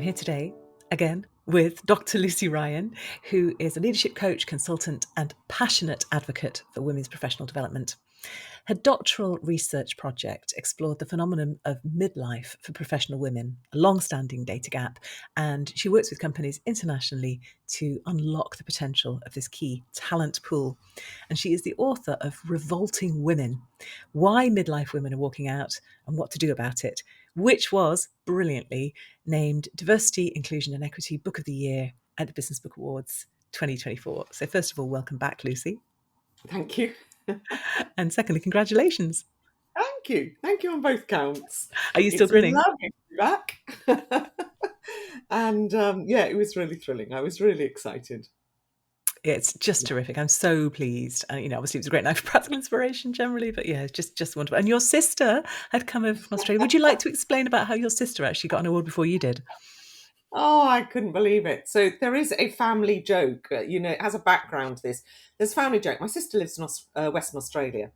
here today, again, with Dr. Lucy Ryan, who is a leadership coach, consultant, and passionate advocate for women's professional development. Her doctoral research project explored the phenomenon of midlife for professional women, a long-standing data gap, and she works with companies internationally to unlock the potential of this key talent pool. And she is the author of Revolting Women, Why Midlife Women Are Walking Out and What to Do About It, which was brilliantly named Diversity, Inclusion and Equity Book of the Year at the Business Book Awards 2024. So first of all, welcome back, Lucy. Thank you. And secondly, congratulations. Thank you on both counts. Are you still grinning? It's lovely to be back. And it was really thrilling. I was really excited. It's just terrific. I'm so pleased. Obviously it was a great night for practical inspiration generally, but yeah, just wonderful. And your sister had come over from Australia. Would you like to explain about how your sister actually got an award before you did? Oh, I couldn't believe it. So there is a family joke, it has a background to this. There's a family joke. My sister lives in Western Australia,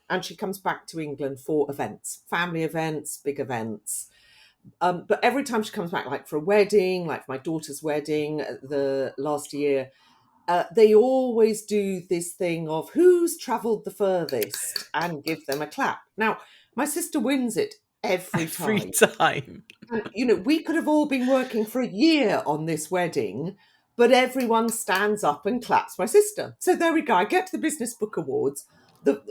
and she comes back to England for events, family events, big events. But every time she comes back, like for a wedding, like for my daughter's wedding the last year, they always do this thing of who's travelled the furthest and give them a clap. Now, my sister wins it every time. And, we could have all been working for a year on this wedding, but everyone stands up and claps my sister. So there we go. I get to the Business Book Awards.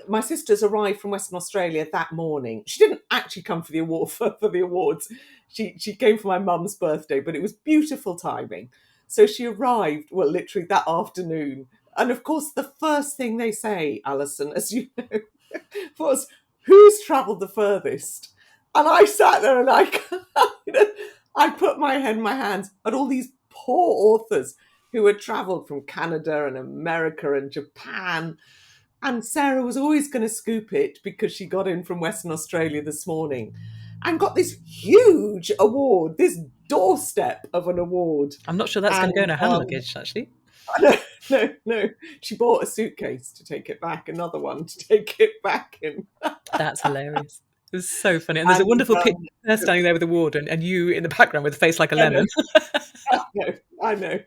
My sister's arrived from Western Australia that morning. She didn't actually come for the award for the awards. She came for my mum's birthday, but it was beautiful timing. So she arrived, literally that afternoon. And of course, the first thing they say, Alison, as you know, was, who's travelled the furthest? And I sat there and I put my head in my hands at all these poor authors who had travelled from Canada and America and Japan. And Sarah was always going to scoop it because she got in from Western Australia this morning and got this huge award, this doorstep of an award. I'm not sure that's going to go in her hand luggage, actually. No. She bought a suitcase to take it back, another one to take it back in. That's hilarious. It was so funny. And there's a wonderful picture of her standing there with the award and you in the background with a face like a lemon. I know.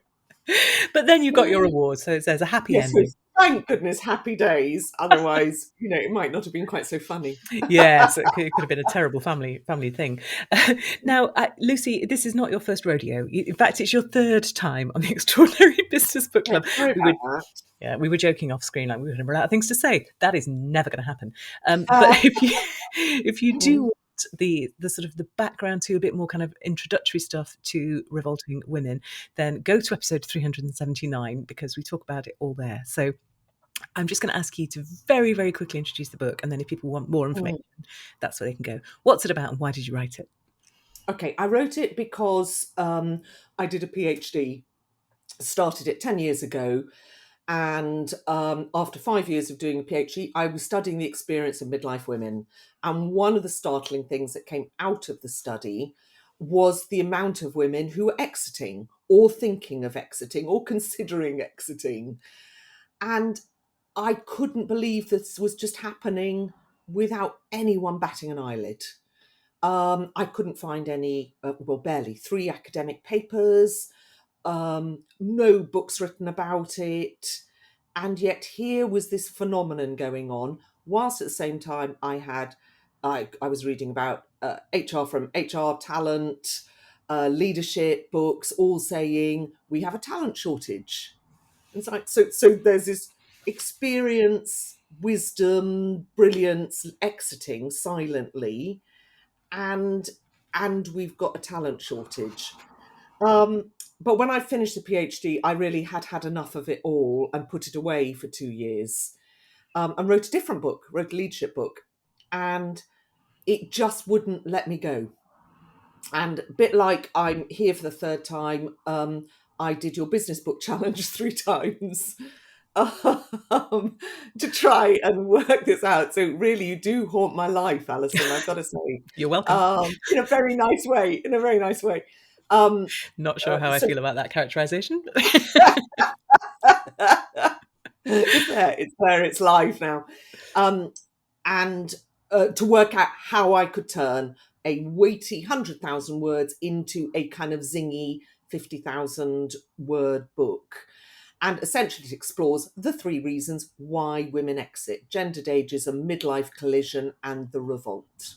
But then you got your award, so there's a happy ending. Thank goodness, happy days. Otherwise, it might not have been quite so funny. Yes, it could have been a terrible family thing. Now, Lucy, this is not your first rodeo. In fact, it's your third time on the Extraordinary Business Book Club. We were joking off screen like we were going to run out of things to say. That is never going to happen. But if you do want the sort of the background to a bit more kind of introductory stuff to Revolting Women, then go to episode 379 because we talk about it all there. So I'm just going to ask you to very, very quickly introduce the book, and then if people want more information, that's where they can go. What's it about and why did you write it? Okay, I wrote it because I did a PhD, started it 10 years ago, and after 5 years of doing a PhD, I was studying the experience of midlife women. And one of the startling things that came out of the study was the amount of women who were exiting or thinking of exiting or considering exiting. And I couldn't believe this was just happening without anyone batting an eyelid. I couldn't find any, barely 3 academic papers, no books written about it. And yet here was this phenomenon going on, whilst at the same time I was reading about HR from HR talent, leadership books, all saying we have a talent shortage. And so there's this experience, wisdom, brilliance exiting silently, and we've got a talent shortage. But when I finished the PhD, I really had enough of it all and put it away for 2 years, and wrote a different book, wrote a leadership book, and it just wouldn't let me go. And a bit like I'm here for the third time, I did your business book challenge 3 times to try and work this out. So really, you do haunt my life, Alison, I've got to say. You're welcome. In a very nice way. Not sure how I feel about that characterization. It's there, it's live now. And to work out how I could turn a weighty 100,000 words into a kind of zingy 50,000 word book. And essentially, it explores the 3 reasons why women exit: gendered ageism, midlife collision, and the revolt.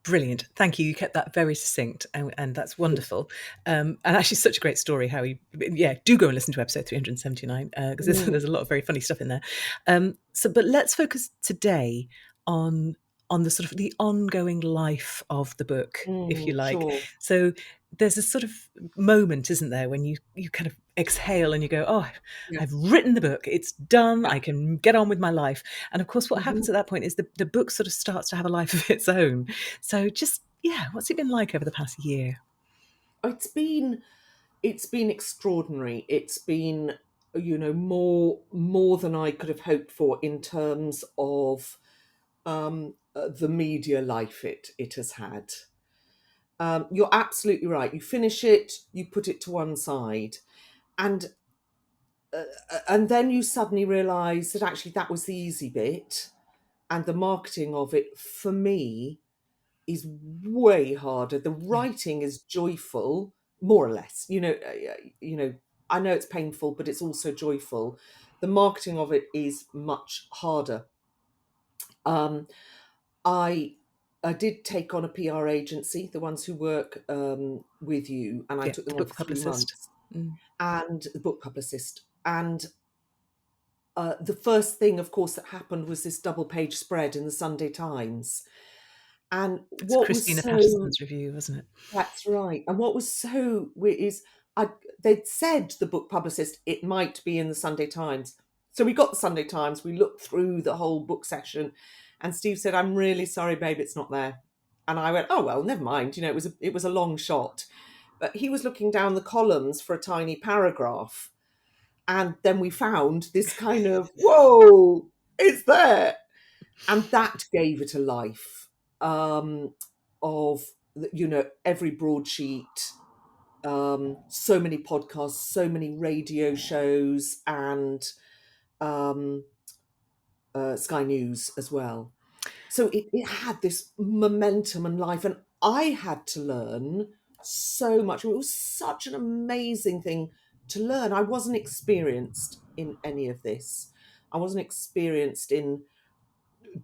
Brilliant. Thank you. You kept that very succinct, and that's wonderful. And actually, such a great story. How he, yeah, do go and listen to episode 379 because there's a lot of very funny stuff in there. But let's focus today on the sort of the ongoing life of the book, if you like. Sure. So there's a sort of moment, isn't there, when you kind of exhale and you go, oh, I've Yes. written the book, it's done, Yeah. I can get on with my life. And of course, what Mhm. happens at that point is the book sort of starts to have a life of its own. So just, yeah, what's it been like over the past year? It's been extraordinary. It's been, more than I could have hoped for in terms of the media life it has had. You're absolutely right. You finish it, you put it to one side, and then you suddenly realise that actually that was the easy bit, and the marketing of it for me is way harder. The Yeah. writing is joyful, more or less. I know it's painful, but it's also joyful. The marketing of it is much harder. Um, I I did take on a PR agency, the ones who work with you, and I Yeah, took the them on book for three publicist. months. Mm. And the book publicist. And the first thing, of course, that happened was this double-page spread in the Sunday Times. And It's what was Christina so Patterson's review, wasn't it? That's right. And what was so weird is they'd said, the book publicist, it might be in the Sunday Times. So we got the Sunday Times, we looked through the whole book section, and Steve said, "I'm really sorry, babe, it's not there." And I went, "Oh well, never mind." It was a long shot. But he was looking down the columns for a tiny paragraph. And then we found this kind of, whoa, it's there. And that gave it a life, of, every broadsheet, so many podcasts, so many radio shows, and um, Sky News as well. So it had this momentum and life, and I had to learn so much. It was such an amazing thing to learn. I wasn't experienced in any of this. I wasn't experienced in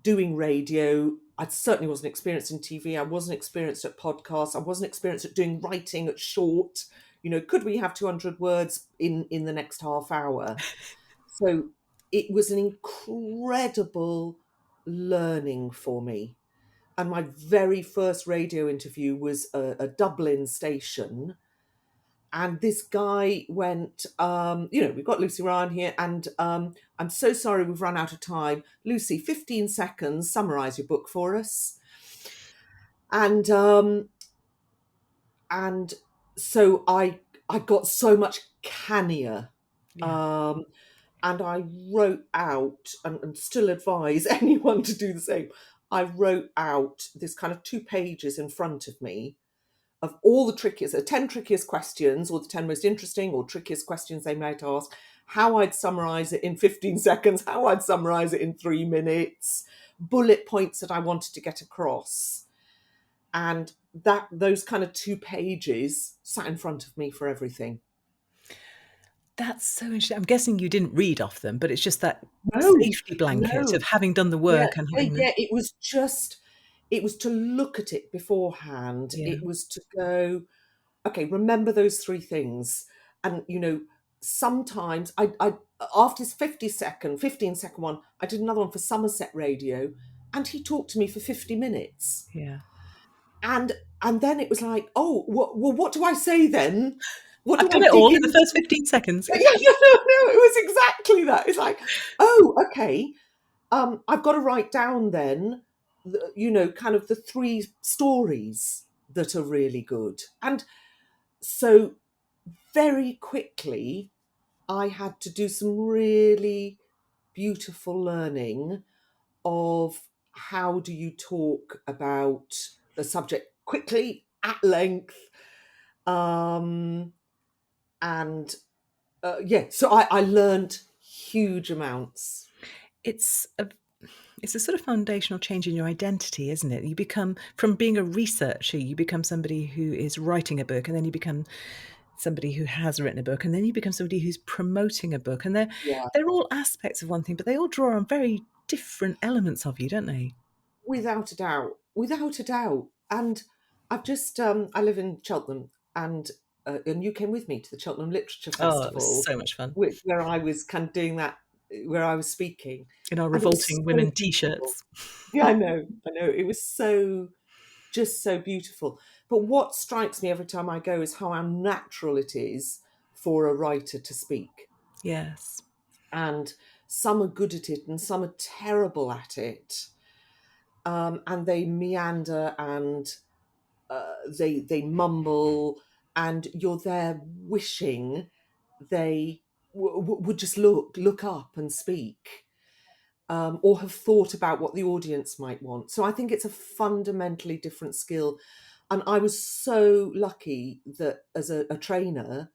doing radio. I certainly wasn't experienced in TV. I wasn't experienced at podcasts. I wasn't experienced at doing writing at short. Could we have 200 words in the next half hour? So it was an incredible learning for me. And my very first radio interview was a Dublin station. And this guy went, we've got Lucy Ryan here, and I'm so sorry we've run out of time. Lucy, 15 seconds, summarise your book for us. And and so I got so much cannier. Yeah. Um, and I wrote out, and still advise anyone to do the same. I wrote out this kind of 2 pages in front of me of all the trickiest, 10 trickiest questions, or the 10 most interesting or trickiest questions they might ask, how I'd summarize it in 15 seconds, how I'd summarize it in 3 minutes, bullet points that I wanted to get across. And those kind of 2 pages sat in front of me for everything. That's so interesting. I'm guessing you didn't read off them, but it's just that No, safety blanket no. of having done the Yeah, work and having the, yeah, it was to look at it beforehand. yeah, It was to go, okay, remember those 3 things. And, sometimes I after his 15-second one, I did another one for Somerset Radio, and he talked to me for 50 minutes. yeah. And then it was like, oh, well, what do I say then? What I've do I done it dig all in the into? first 15 seconds. Yeah, no, no, it was exactly that. It's like, oh, okay, I've got to write down then, kind of the 3 stories that are really good. And so very quickly, I had to do some really beautiful learning of how do you talk about a subject quickly, at length, um, and yeah. So I learned huge amounts. It's a, It's a sort of foundational change in your identity, isn't it? You become, from being a researcher, you become somebody who is writing a book, and then you become somebody who has written a book, and then you become somebody who's promoting a book. And Yeah, they're all aspects of one thing, but they all draw on very different elements of you, don't they? without a doubt, without a doubt. And I've just I live in Cheltenham, and you came with me to the Cheltenham Literature Oh, it was Festival, so much fun. where I was kind of doing that, where I was speaking, In our and it was Revolting so Women beautiful. t-shirts. Yeah, I know. It was so, just so beautiful. But what strikes me every time I go is how unnatural it is for a writer to speak. Yes. And some are good at it and some are terrible at it. And they meander and they mumble, and you're there wishing they would just look up and speak, or have thought about what the audience might want. So I think it's a fundamentally different skill. And I was so lucky that as a trainer,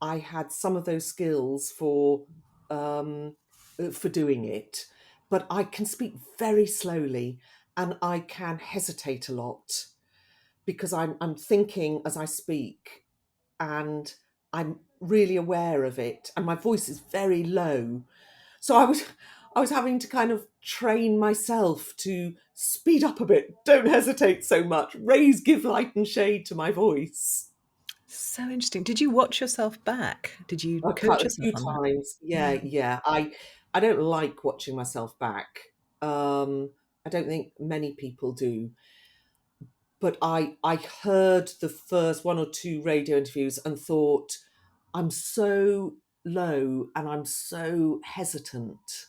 I had some of those skills for doing it. But I can speak very slowly, and I can hesitate a lot because I'm thinking as I speak, and I'm really aware of it, and my voice is very low. So I was having to kind of train myself to speed up a bit, don't hesitate so much, give light and shade to my voice. So interesting. Did you watch yourself back? Did you I cut coach a yourself few on that? times. Yeah, Yeah. yeah. I don't like watching myself back. Um, I don't think many people do. But I heard the first one or two radio interviews and thought, I'm so low and I'm so hesitant,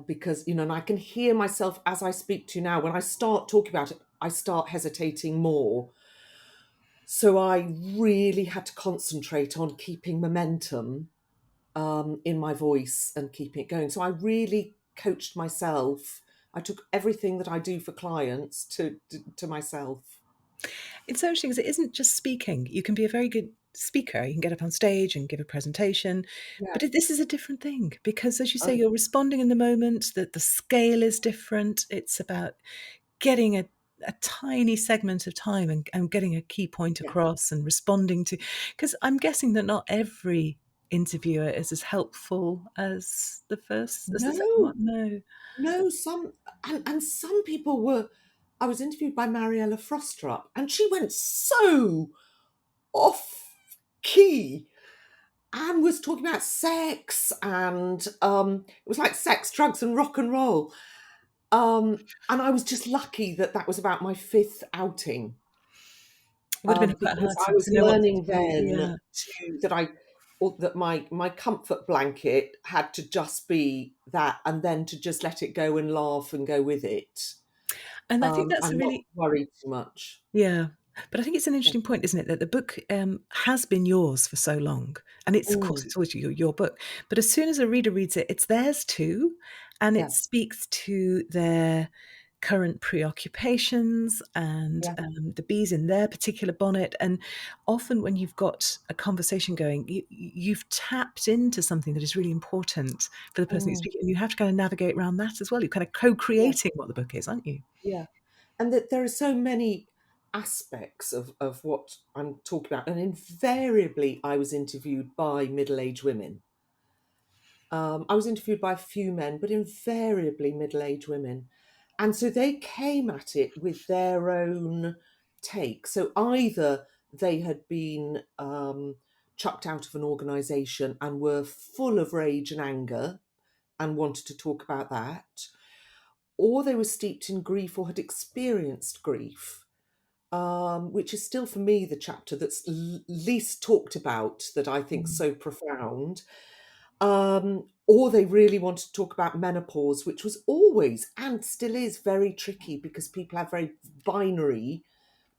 because and I can hear myself as I speak to you now. When I start talking about it, I start hesitating more. So I really had to concentrate on keeping momentum, in my voice and keeping it going. So I really coached myself. I took everything that I do for clients to myself. It's so interesting because it isn't just speaking. You can be a very good speaker. You can get up on stage and give a presentation, Yeah. but this is a different thing because, as you say, Oh, you're responding in the moment. That the scale is different. It's about getting a tiny segment of time and getting a key point yeah. across and responding to. Because I'm guessing that not every interviewer is as helpful as the second No, one. No. no, and some people were. I was interviewed by Mariella Frostrup, and she went so off key and was talking about sex, and it was like sex, drugs, and rock and roll. And I was just lucky that that was about my fifth outing, It would have been quite because hard I to was know what to learning do. then Yeah. that my comfort blanket had to just be that, and then to just let it go and laugh and go with it, And I think that's a and not really, worry too much. yeah. But I think it's an Yeah. interesting point, isn't it, that the book has been yours for so long. And it's, of course, Mm, it's always your book. But as soon as a reader reads it, it's theirs too. And it yeah, speaks to their current preoccupations and yeah, the bees in their particular bonnet. And often when you've got a conversation going, you've tapped into something that is really important for the person who's mm, speaking. And you have to kind of navigate around that as well. You're kind of yeah, co-creating what the book is, aren't you? yeah. And that there are so many aspects of what I'm talking about, and invariably I was interviewed by middle-aged women. I was interviewed by a few men, but invariably middle-aged women. And so they came at it with their own take. So either they had been chucked out of an organisation and were full of rage and anger and wanted to talk about that, or they were steeped in grief or had experienced grief, which is still for me the chapter that's least talked about, that I think Mm. so profound. Or they really want to talk about menopause, which was always and still is very tricky because people have very binary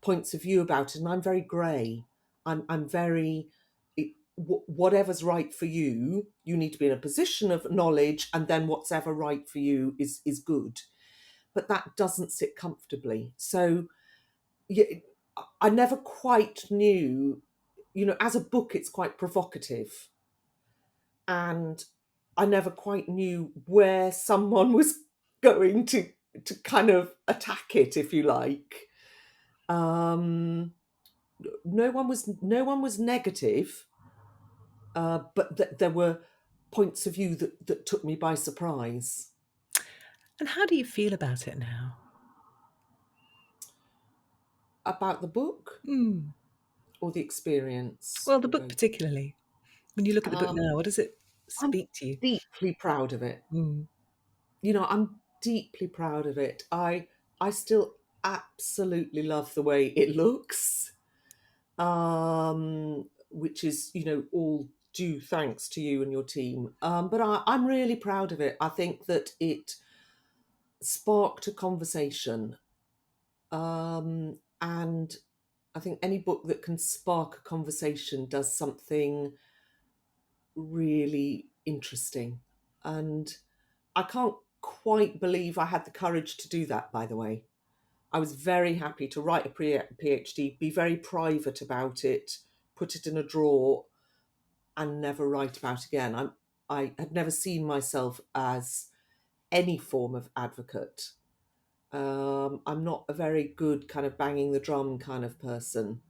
points of view about it, and I'm very grey. I'm very whatever's right for you. You need to be in a position of knowledge, and then whatever right for you is good. But that doesn't sit comfortably. So yeah, I never quite knew. As a book, it's quite provocative, and I never quite knew where someone was going to kind of attack it, if you like. No one was negative, but there were points of view that took me by surprise. And how do you feel about it now? About the book Mm. or the experience Well, the or book both. particularly. When you look at the book Um, now, what does it I'm speak to you? deeply proud of it. Mm. I'm deeply proud of it. I still absolutely love the way it looks, which is, all due thanks to you and your team. But I'm really proud of it. I think that it sparked a conversation, and I think any book that can spark a conversation does something really interesting. And I can't quite believe I had the courage to do that, by the way. I was very happy to write a PhD, be very private about it, put it in a drawer, and never write about it again. I had never seen myself as any form of advocate. I'm not a very good kind of banging the drum kind of person,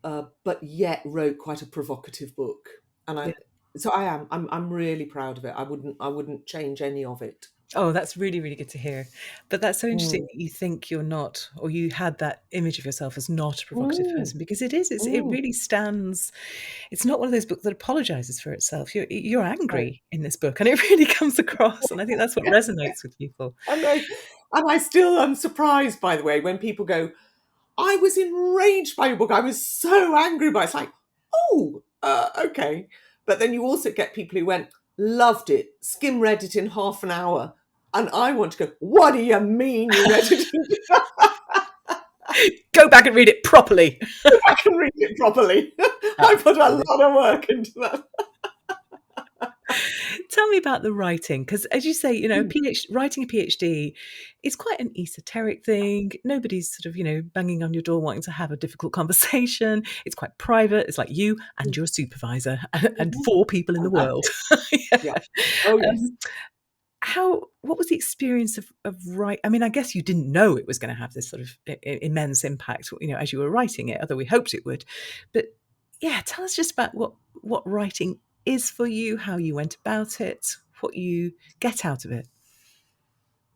but yet wrote quite a provocative book, and Yeah. so I am. I'm really proud of it. I wouldn't change any of it. Oh, that's really, really good to hear. But that's so interesting Mm, that you think you're not, or you had that image of yourself as not a provocative mm, person, because it mm. really stands. It's not one of those books that apologizes for itself. You're No. angry in this book, and it really comes across. And I think that's what resonates with people. And I still am surprised, by the way, when people go, I was enraged by your book. I was so angry by it. It's like, oh, okay. But then you also get people who went, loved it, skim read it in half an hour. And I want to go, what do you mean you read it in Go back and read it properly. I can read it properly. I put a Absolutely. lot of work into that. Tell me about the writing, because as you say, Mm, writing a PhD is quite an esoteric thing. Nobody's sort of, banging on your door wanting to have a difficult conversation. It's quite private. It's like you and mm, your supervisor and mhm. four people in the And that's world. it. Yeah. Yeah. Oh, yes. Um, what was the experience of write? I mean, I guess you didn't know it was going to have this sort of immense impact, as you were writing it, although we hoped it would. But yeah, tell us just about what writing is for you, how you went about it, what you get out of it.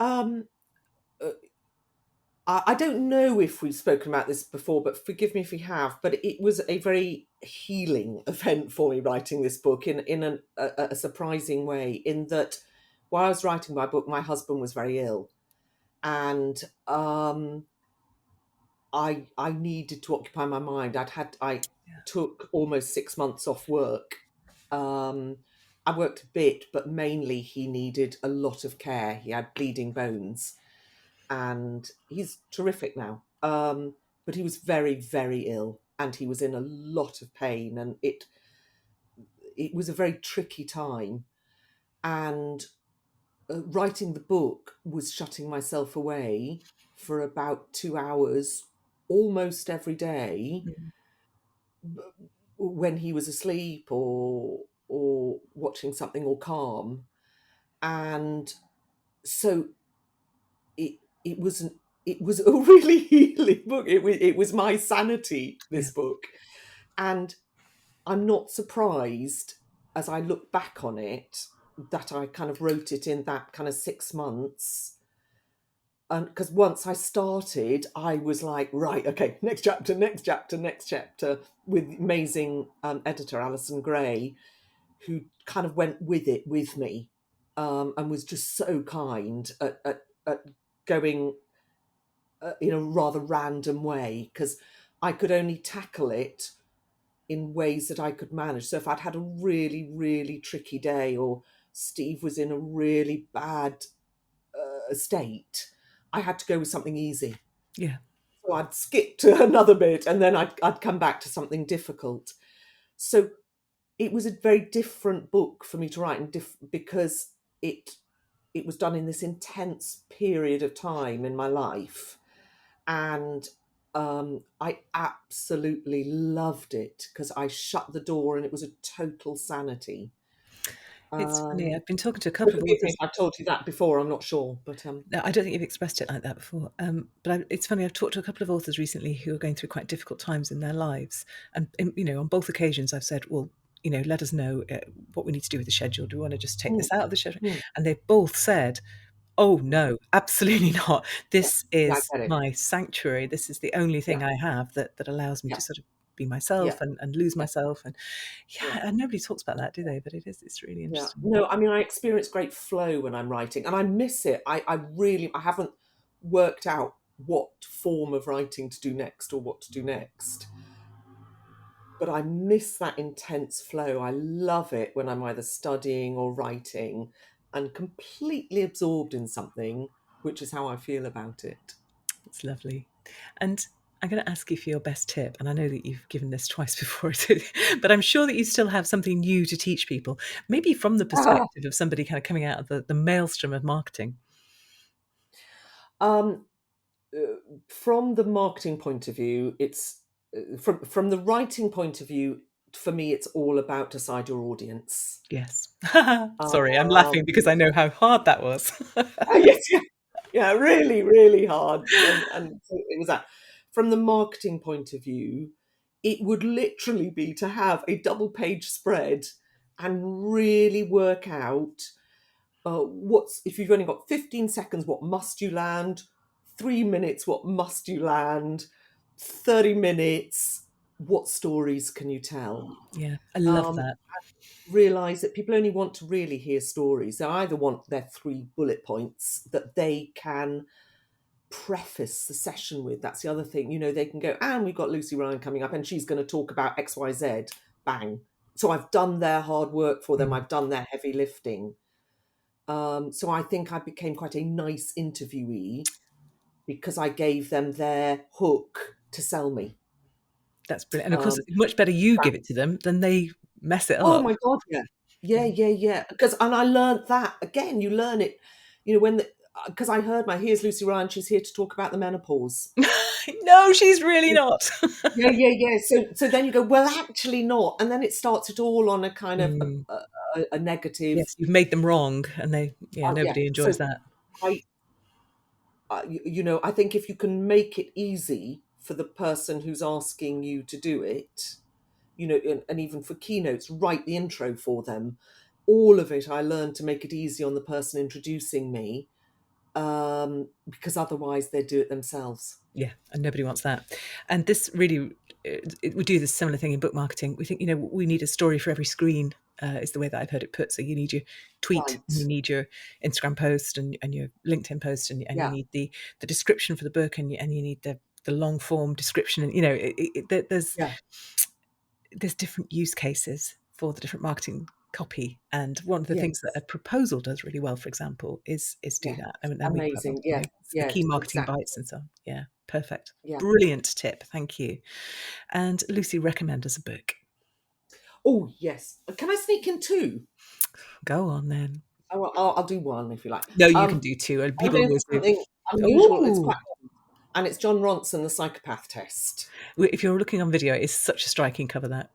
Um, uh, I don't know if we've spoken about this before, but forgive me if we have. But it was a very healing event for me writing this book in a surprising way. In that, while I was writing my book, my husband was very ill, and I needed to occupy my mind. I Yeah. took almost 6 months off work. Um, I worked a bit, but mainly he needed a lot of care. He had bleeding bones, and he's terrific now. But he was very, very ill, and he was in a lot of pain, and it was a very tricky time. And writing the book was shutting myself away for about 2 hours almost every day Mm. when he was asleep or watching something or calm. And so it wasn't it was a really healing book. It was my sanity, Yeah. this book. And I'm not surprised, as I look back on it, that I kind of wrote it in that kind of 6 months. And because once I started, I was like, right, okay, next chapter, next chapter, next chapter, with amazing editor Alison Gray, who kind of went with it with me, and was just so kind at going in a rather random way, because I could only tackle it in ways that I could manage. So if I'd had a really, really tricky day, or Steve was in a really bad state, I had to go with something easy. Yeah. So I'd skip to another bit, and then I'd come back to something difficult. So it was a very different book for me to write, and because it it was done in this intense period of time in my life, and I absolutely loved it because I shut the door and it was a total sanity. It's funny. I've been talking to a So couple of forgive me authors. if I've told you that before. I'm not sure, but No, I don't think you've expressed it like that before. It's funny. I've talked to a couple of authors recently who are going through quite difficult times in their lives, and on both occasions, I've said, "Well, let us know what we need to do with the schedule. Do we want to just take mm, this out of the schedule?" mm, And they've both said, "Oh mm, no, absolutely not. yeah, This yeah, I is get it. my sanctuary. This is the only Yeah, thing I have that allows me yeah, to sort of be yeah, myself and lose yeah, myself." And yeah. yeah, and nobody talks about that, do they? But it's really Yeah. interesting. No, I mean, I experience great flow when I'm writing, and I miss it. I haven't worked out what form of writing to do next or what to do next, but I miss that intense flow. I love it when I'm either studying or writing and completely absorbed in something, which is how I feel about it. It's lovely. And I'm going to ask you for your best tip. And I know that you've given this twice before, but I'm sure that you still have something new to teach people, maybe from the perspective of somebody kind of coming out of the maelstrom of marketing. Um, from the marketing point of view, it's from the writing point of view. For me, it's all about decide your audience. Yes. Sorry, I'm Um, laughing because I know how hard that was. yes, yeah, yeah, really, really hard, and so it was that. From the marketing point of view, it would literally be to have a double page spread and really work out what's if you've only got 15 seconds, what must you land? 3 minutes, what must you land? 30 minutes, what stories can you tell? Yeah, I love Um, that. realize that people only want to really hear stories. They either want their 3 bullet points that they can preface the session with. That's the other thing. They can go, and we've got Lucy Ryan coming up, and she's going to talk about XYZ. Bang. So I've done their hard work for them. Mm, I've done their heavy lifting. So I think I became quite a nice interviewee because I gave them their hook to sell me. that's brilliant. And of course, Um, it's much better you give it to them than they mess it Oh up. my God, yeah. Yeah, Yeah. yeah, yeah. And I learned that again, you learn it, when because I heard here's Lucy Ryan, she's here to talk about the menopause. No, she's really not. Yeah, yeah, yeah. So then you go, well, actually not. And then it starts it all on a kind of Mm, a negative. yes, you've made them wrong, and Yeah. nobody So enjoys that. I, I think if you can make it easy for the person who's asking you to do it, and even for keynotes, write the intro for them. All of it, I learned to make it easy on the person introducing me, because otherwise they do it themselves. Yeah, and nobody wants that. And this really, we do this similar thing in book marketing. We think, we need a story for every screen, is the way that I've heard it put. So you need your tweet, and you Right. need your Instagram post, and your LinkedIn post, and you Yeah. need the description for the book, and you need the long form description. And Yeah. there's different use cases for the different marketing copy. And one of the things that Yes. a proposal does really well, for example, is do Yeah. that. And we quite Amazing. often, Yeah. it's the Yeah. key marketing Exactly. bites and so on. Yeah, perfect. Yeah. Brilliant tip. Thank you. And Lucy, recommend us a book. Oh, yes. Can I sneak in two? Go on then. Oh, I'll do one if you like. No, you can Um, do two. And I'm people going for always do. something unusual. It's Ooh. quite, and it's John Ronson, The Psychopath Test. If you're looking on video, it's such a striking cover, that.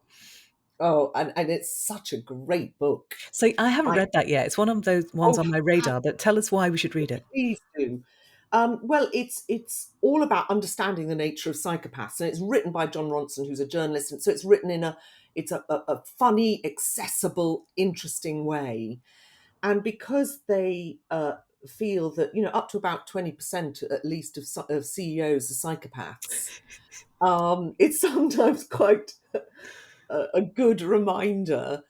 Oh, and it's such a great book. So I haven't I read that yet. It's one of those ones Oh, on my radar, but tell us why we should read it. please do. Well, it's all about understanding the nature of psychopaths, and it's written by John Ronson, who's a journalist, and so it's written in a funny, accessible, interesting way. And because they feel that up to about 20% at least of CEOs are psychopaths, it's sometimes quite a good reminder.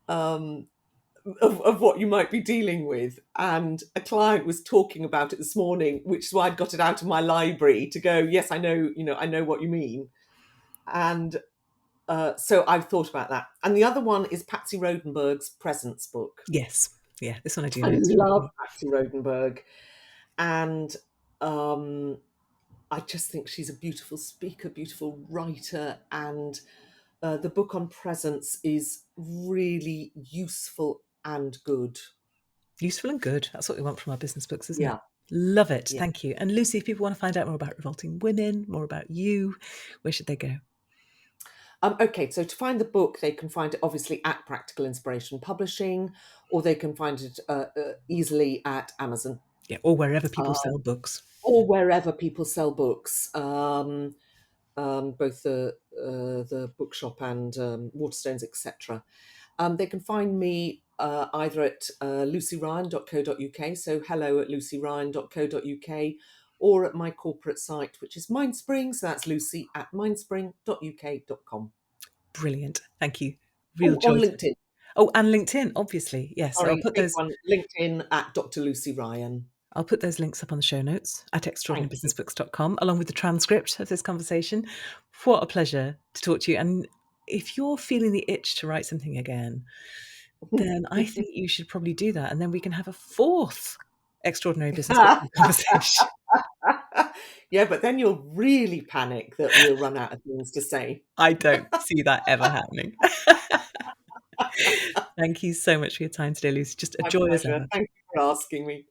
Um, of what you might be dealing with. And a client was talking about it this morning, which is why I'd got it out of my library to go, yes, I know, I know what you mean. And so I've thought about that. And the other one is Patsy Rodenberg's Presence book. Yes. Yeah, this one I do I know. It's really love good. Patsy Rodenberg. And um, I just think she's a beautiful speaker, beautiful writer. And the book on presence is really useful and good. Useful and good. That's what we want from our business books, isn't it? Yeah, Love it. yeah. Thank you. And Lucy, if people want to find out more about Revolting Women, more about you, where should they go? Okay, so to find the book, they can find it obviously at Practical Inspiration Publishing, or they can find it easily at Amazon, Yeah, or wherever people uh, sell books. or wherever people sell books. Both the bookshop and Waterstones, etc. They can find me either at lucyryan.co.uk, so hello@lucyryan.co.uk, or at my corporate site, which is Mindspring, so that's lucy@mindspring.uk.com. Brilliant. Thank you. Real Oh, on joy. LinkedIn. Oh, and LinkedIn, obviously. Yes. So Sorry, big one. LinkedIn at Dr. Lucy Ryan. I'll put those links up on the show notes at Thank you. extraordinarybusinessbooks.com, along with the transcript of this conversation. What a pleasure to talk to you. And if you're feeling the itch to write something again, then I think you should probably do that. And then we can have a fourth Extraordinary Business Book Club conversation. Yeah, but then you'll really panic that we'll run out of things to say. I don't see that ever happening. Thank you so much for your time today, Lucy. Just a My joy as pleasure. ever. Thank you for asking me.